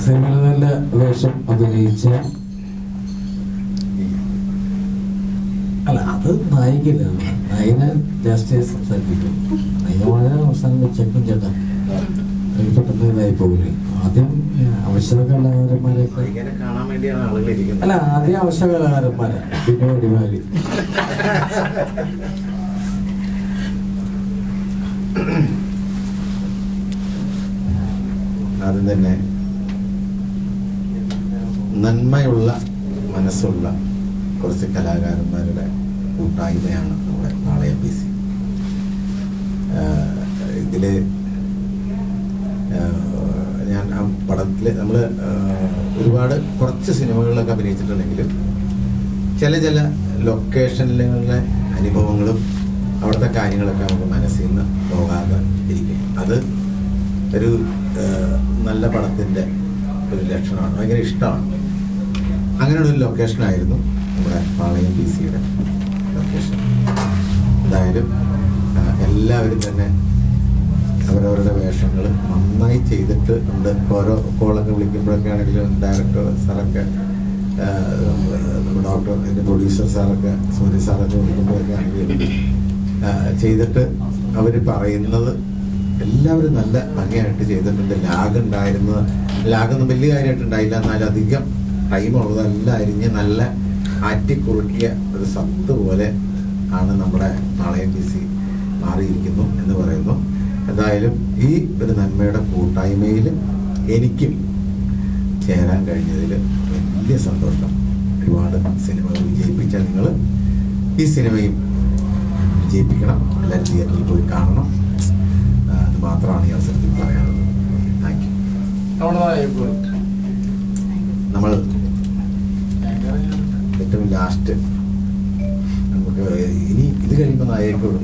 സിനിമയിൽ നല്ല വേഷം അഭിനയിച്ച അല്ല, അത് നായികയിലാണ്. നായികനെ ജാസ്തി സംസാരിപ്പിക്കും. നായിക വളരെ അവസാനം വെച്ചേക്കും ചേട്ടാ പെട്ടെന്ന് ഇതായി പോകില്ലേ. ആദ്യം അവശ്യ കലാകാരന്മാരെ അല്ല, ആദ്യം അവശ്യ കലാകാരന്മാരെ, പിന്നെ വെടിമാരി. ആദ്യം തന്നെ നന്മയുള്ള മനസ്സുള്ള കുറച്ച് കലാകാരന്മാരുടെ കൂട്ടായ്മയാണ് നമ്മുടെ പാളയം PC. ഇതില് ഞാൻ ആ പടത്തിൽ നമ്മൾ ഒരുപാട് കുറച്ച് സിനിമകളിലൊക്കെ അഭിനയിച്ചിട്ടുണ്ടെങ്കിലും ചില ലൊക്കേഷനിലെ അനുഭവങ്ങളും അവിടുത്തെ കാര്യങ്ങളൊക്കെ നമുക്ക് മനസ്സിൽ നിന്ന് പോകാതെ ഇരിക്കും. അത് ഒരു നല്ല പടത്തിൻ്റെ ഒരു ലക്ഷണമാണ്. ഭയങ്കര ഇഷ്ടമാണ്. അങ്ങനെയുള്ളൊരു ലൊക്കേഷനായിരുന്നു നമ്മുടെ പാളയം PC-യുടെ ലൊക്കേഷൻ. എന്തായാലും എല്ലാവരും തന്നെ അവരവരുടെ വേഷങ്ങൾ നന്നായി ചെയ്തിട്ട് ഉണ്ട്. ഓരോ കോളൊക്കെ വിളിക്കുമ്പോഴൊക്കെ ആണെങ്കിലും ഡയറക്ടർ സാറൊക്കെ, നമ്മുടെ ഡോക്ടർ, അതിൻ്റെ പ്രൊഡ്യൂസർ സാറൊക്കെ, സൂര്യ സാറൊക്കെ വിളിക്കുമ്പോഴൊക്കെ ആണെങ്കിലും ചെയ്തിട്ട് അവർ പറയുന്നത് എല്ലാവരും നല്ല ഭംഗിയായിട്ട് ചെയ്തിട്ടുണ്ട്. ലാഗൊന്നും വലിയ കാര്യമായിട്ടുണ്ടായില്ല. എന്നാലും അധികം ടൈമുള്ളതെല്ലാം അരിഞ്ഞ് നല്ല ആറ്റിക്കുറുക്കിയ ഒരു സത്ത് പോലെ ആണ് നമ്മുടെ പാളയം PC മാറിയിരിക്കുന്നു എന്ന് പറയുന്നു. എന്തായാലും ഈ ഒരു നന്മയുടെ കൂട്ടായ്മയിൽ എനിക്കും ചേരാൻ കഴിഞ്ഞതിൽ വലിയ സന്തോഷം. ഒരുപാട് സിനിമകൾ വിജയിപ്പിച്ച നിങ്ങൾ ഈ സിനിമയും വിജയിപ്പിക്കണം. എല്ലാവരും തിയേറ്ററിൽ പോയി കാണണം. അത് മാത്രമാണ് ഈ അവസരത്തിൽ പറയാനുള്ളത്. Thank you. നമ്മൾ ഏറ്റവും ലാസ്റ്റ് നമുക്ക് ഇനി ഇത് കഴിയുമ്പോൾ നായകോട്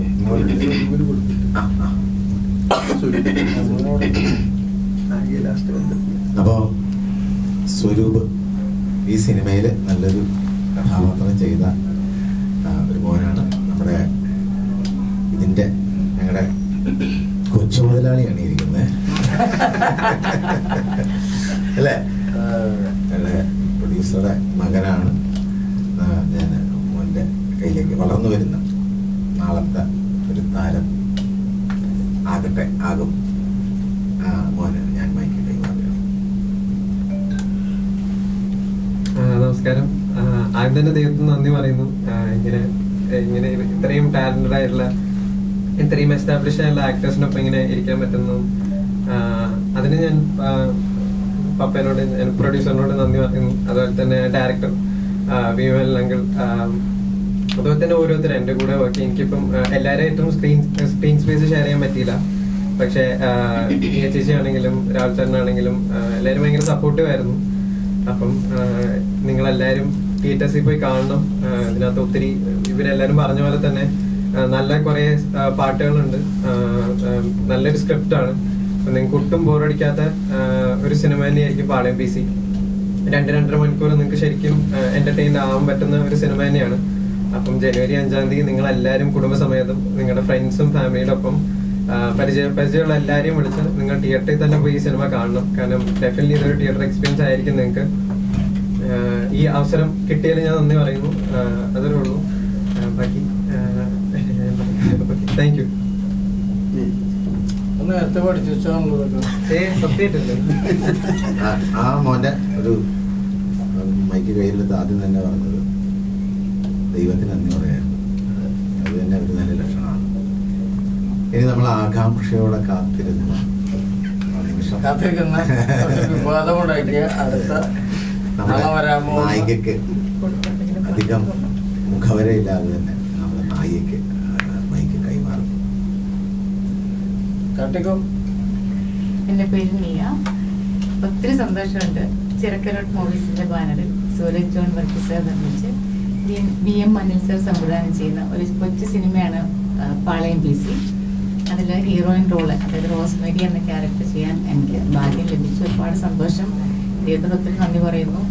അപ്പോൾ സ്വരൂപ് ഈ സിനിമയിൽ നല്ലൊരു കഥാപാത്രം ചെയ്ത ഒരു മോനാണ്. നമ്മുടെ ഇതിൻ്റെ ഞങ്ങളുടെ കൊച്ചു മുതലാളിയാണ് ഇരിക്കുന്നത് അല്ലേ? ഞങ്ങളുടെ പ്രൊഡ്യൂസറുടെ മകനാണ്. ഞാൻ മോൻ്റെ കയ്യിലേക്ക് വളർന്നു വരുന്ന നാളത്തെ ഒരു താരം ആകും മോന് ഞാൻ മൈക്ക് കൈമാറുകയാണ്. നമസ്കാരം. ആദ്യം തന്നെ ദൈവത്തിന് നന്ദി പറയുന്നു. ഇങ്ങനെ ഇത്രയും ടാലന്റഡ് ആയിട്ടുള്ള, ഇത്രയും എസ്റ്റാബ്ലിഷ് ആയിട്ടുള്ള ആക്ടേഴ്സിനൊപ്പം ഇങ്ങനെ ഇരിക്കാൻ പറ്റുന്നു. അതിന് ഞാൻ പപ്പേനോട്, പ്രൊഡ്യൂസറിനോട് നന്ദി പറയുന്നു. അതുപോലെ തന്നെ ഡയറക്ടർ വിമൽ അങ്കിൾ, അതുപോലെ തന്നെ ഓരോരുത്തരും എൻ്റെ കൂടെ വർക്ക്. എനിക്കിപ്പം എല്ലാവരായിട്ടും സ്ക്രീൻ സ്പേസ് ഷെയർ ചെയ്യാൻ പറ്റിയില്ല. പക്ഷേ ചേച്ചി ആണെങ്കിലും രാഹുൽ ചേട്ടനാണെങ്കിലും എല്ലാവരും ഭയങ്കര സപ്പോർട്ടീവ് ആയിരുന്നു. അപ്പം നിങ്ങളെല്ലാവരും തിയേറ്റേഴ്സിൽ പോയി കാണണം. ഇതിനകത്ത് ഒത്തിരി ഇവരെല്ലാവരും പറഞ്ഞ പോലെ തന്നെ നല്ല കുറേ പാട്ടുകളുണ്ട്. നല്ലൊരു സ്ക്രിപ്റ്റാണ്. നിങ്ങൾക്ക് ഒട്ടും ബോറടിക്കാത്ത ഒരു സിനിമ തന്നെയായിരിക്കും പാളയം PC. 2-2.5 മണിക്കൂർ നിങ്ങൾക്ക് ശരിക്കും എന്റർടൈൻ ആവാൻ പറ്റുന്ന ഒരു സിനിമ തന്നെയാണ്. അപ്പം ജനുവരി 5-ാം തീയതി നിങ്ങളെല്ലാവരും കുടുംബസമേതം നിങ്ങളുടെ ഫ്രണ്ട്സും ഫാമിലിയുടെ ഒപ്പം പരിചയമുള്ള എല്ലാവരെയും വിളിച്ച് നിങ്ങൾ തിയേറ്ററിൽ തന്നെ പോയി ഈ സിനിമ കാണണം. കാരണം ഡെഫിനറ്റ്ലി ഇതൊരു തിയേറ്റർ എക്സ്പീരിയൻസ് ആയിരിക്കും നിങ്ങൾക്ക്. ഈ അവസരം കിട്ടിയതിൽ ഞാൻ നന്ദി പറയുന്നു. അതേ ഉള്ളൂ. ബാക്കി താങ്ക് യു. ആ മോന്റെ ഒരു മൈക്ക് കയ്യിലെടുത്ത് ആദ്യം തന്നെ പറഞ്ഞത് ദൈവത്തിന് നന്ദി പറയായിരുന്നു. അത് തന്നെ ഒരു നല്ല ലക്ഷണമാണ്. ഇനി നമ്മൾ ആകാംക്ഷയോടെ കാത്തിരുന്ന നായികക്ക് അധികം മുഖവരയില്ലാതെ തന്നെ നമ്മുടെ നായികക്ക് മൈക്ക് കൈമാറും. എൻ്റെ പേര് നിയ. ഒത്തിരി സന്തോഷമുണ്ട്. ചിറക്കലോട്ട് മൂവീസിന്റെ ബാനറിൽ സൂരജ് ജോൺ വർഗീസ് നിർമ്മിച്ച് VM അനിൽ സർ സംവിധാനം ചെയ്യുന്ന ഒരു കൊച്ചു സിനിമയാണ് പാളയം PC. അതിൽ ഹീറോയിൻ റോള്, അതായത് റോസ്മേരി എന്ന ക്യാരക്ടർ ചെയ്യാൻ എനിക്ക് ഭാഗ്യം ലഭിച്ചു. ഒരുപാട് സന്തോഷം. ദൈവത്തോട് ഒത്തിരി നന്ദി പറയുന്നു.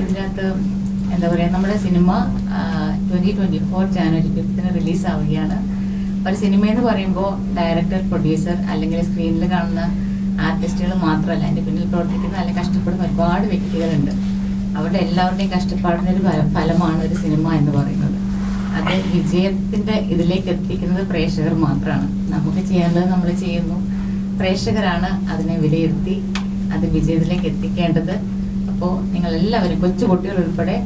ഇതിനകത്ത് എന്താ പറയുക, നമ്മുടെ സിനിമ 2024 ജാനുവരി 5 റിലീസാവുകയാണ്. ഒരു സിനിമ എന്ന് പറയുമ്പോൾ ഡയറക്ടർ, പ്രൊഡ്യൂസർ അല്ലെങ്കിൽ സ്ക്രീനിൽ കാണുന്ന ആർട്ടിസ്റ്റുകൾ മാത്രമല്ല, അതിന്റെ പിന്നിൽ പ്രവർത്തിക്കുന്ന അല്ലെങ്കിൽ കഷ്ടപ്പെടുന്ന ഒരുപാട് വ്യക്തികളുണ്ട്. അവരുടെ എല്ലാവരുടെയും കഷ്ടപ്പാടിന്റെ ഒരു ഫലമാണ് ഒരു സിനിമ എന്ന് പറയുന്നത്. അത് വിജയത്തിന്റെ ഇതിലേക്ക് എത്തിക്കുന്നത് പ്രേക്ഷകർ മാത്രമാണ്. നമുക്ക് ചെയ്യേണ്ടത് നമ്മൾ ചെയ്യുന്നു, പ്രേക്ഷകരാണ് അതിനെ വിലയിരുത്തി അത് വിജയത്തിലേക്ക് എത്തിക്കേണ്ടത്. അപ്പോൾ നിങ്ങൾ എല്ലാവരും, കൊച്ചുകുട്ടികൾ ഉൾപ്പെടെ,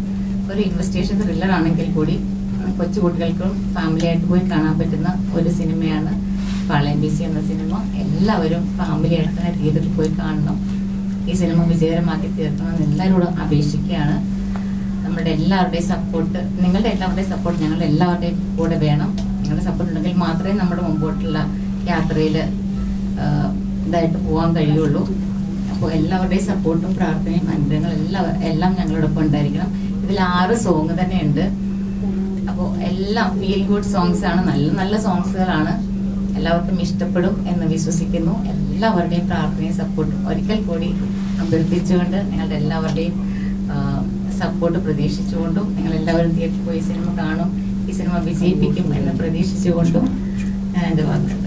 ഒരു ഇൻവെസ്റ്റിഗേഷൻ ത്രില്ലർ ആണെങ്കിൽ കൂടി കൊച്ചുകുട്ടികൾക്കും ഫാമിലി ആയിട്ട് പോയി കാണാൻ പറ്റുന്ന ഒരു സിനിമയാണ് പാളയം ബി സി എന്ന സിനിമ. എല്ലാവരും ഫാമിലി ആയിട്ട് തന്നെ തിയേറ്ററിൽ പോയി കാണണം. ഈ സിനിമ വിജയകരമാക്കി തീർക്കണമെന്ന് എല്ലാവരോടും അപേക്ഷിക്കുകയാണ്. നമ്മുടെ എല്ലാവരുടെയും സപ്പോർട്ട്, നിങ്ങളുടെ എല്ലാവരുടെയും സപ്പോർട്ട് ഞങ്ങളുടെ എല്ലാവരുടെയും കൂടെ വേണം. നിങ്ങളുടെ സപ്പോർട്ട് ഉണ്ടെങ്കിൽ മാത്രമേ നമ്മുടെ മുമ്പോട്ടുള്ള യാത്രയിൽ ഇതായിട്ട് പോകാൻ കഴിയുള്ളൂ. അപ്പോൾ എല്ലാവരുടെയും സപ്പോർട്ടും പ്രാർത്ഥനയും അനുഗ്രഹങ്ങളും എല്ലാം ഞങ്ങളോടൊപ്പം ഉണ്ടായിരിക്കണം. ഇതിൽ 6 സോങ് തന്നെ ഉണ്ട്. അപ്പോൾ എല്ലാം ഫീൽ ഗുഡ് സോങ്സ് ആണ്, നല്ല നല്ല സോങ്സുകളാണ്. എല്ലാവർക്കും ഇഷ്ടപ്പെടും എന്ന് വിശ്വസിക്കുന്നു. എല്ലാവരുടെയും പ്രാർത്ഥനയും സപ്പോർട്ടും ഒരിക്കൽ കൂടി അഭ്യർത്ഥിച്ചുകൊണ്ട്, നിങ്ങളുടെ എല്ലാവരുടെയും സപ്പോർട്ട് പ്രതീക്ഷിച്ചുകൊണ്ടും, നിങ്ങൾ എല്ലാവരും തിയേറ്ററിൽ പോയി സിനിമ കാണും, ഈ സിനിമ വിജയിപ്പിക്കും എന്ന് പ്രതീക്ഷിച്ചുകൊണ്ടും ഞാൻ എൻ്റെ വാക്ക്